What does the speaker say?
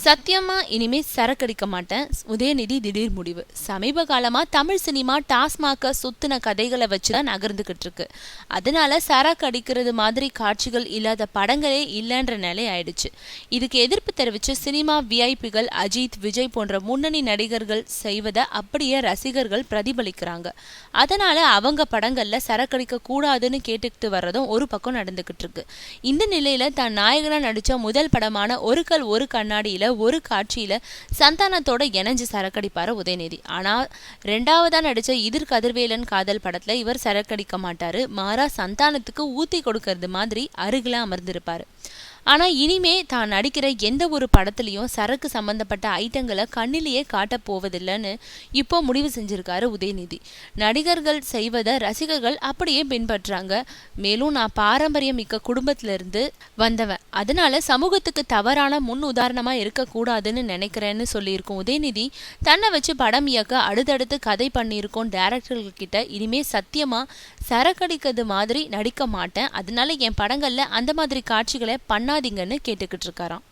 சத்தியமா இனிமே சரக்கடிக்க மாட்டேன். உதயநிதி திடீர் முடிவு. சமீப காலமா தமிழ் சினிமா டாஸ்மாக சுத்தின கதைகளை வச்சுதான் நகர்ந்துகிட்டு இருக்கு. அதனால சரக்கு அடிக்கிறது மாதிரி காட்சிகள் இல்லாத படங்களே இல்லைன்ற நிலை ஆயிடுச்சு. இதுக்கு எதிர்ப்பு தெரிவிச்சு சினிமா விஐபிகள் அஜித், விஜய் போன்ற முன்னணி நடிகர்கள் செய்வதை அப்படியே ரசிகர்கள் பிரதிபலிக்கிறாங்க. அதனால அவங்க படங்கள்ல சரக்கடிக்க கூடாதுன்னு கேட்டுக்கிட்டு வர்றதும் ஒரு பக்கம் நடந்துகிட்டு இருக்கு. இந்த நிலையில தான் நாயகனா நடிச்ச முதல் படமான ஒரு கல் ஒரு கண்ணாடியில ஒரு காட்சியில சந்தானத்தோட இணைஞ்சு சரக்கடிப்பாரு உதயநிதி. ஆனா ரெண்டாவதா நடிச்ச இதிர் கதிர்வேலன் காதல் படத்துல இவர் சரக்கடிக்க மாட்டாரு. மாறா சந்தானத்துக்கு ஊத்தி கொடுக்கறது மாதிரி அருகில அமர்ந்திருப்பாரு. ஆனா இனிமே தான் நடிக்கிற எந்த ஒரு படத்துலயும் சரக்கு சம்பந்தப்பட்ட ஐட்டங்களை கண்ணிலேயே காட்ட போவதில்லைன்னு இப்போ முடிவு செஞ்சிருக்காரு உதயநிதி. நடிகர்கள் செய்வதை ரசிகர்கள் அப்படியே பின்பற்றாங்க. மேலும் நான் பாரம்பரியம் மிக்க குடும்பத்தில இருந்து வந்தவன், அதனால சமூகத்துக்கு தவறான முன் உதாரணமா இருக்கக்கூடாதுன்னு நினைக்கிறேன்னு சொல்லியிருக்கும் உதயநிதி. தன்னை வச்சு படம் இயக்க அடுத்தடுத்து கதை பண்ணியிருக்கோம் டைரக்டர்கள் கிட்ட இனிமே சத்தியமா சரக்கடிக்கிறது மாதிரி நடிக்க மாட்டேன், அதனால என் படங்கள்ல அந்த மாதிரி காட்சிகளை பண்ணாதீங்கன்னு கேட்டுக்கிட்டு இருக்காராம்.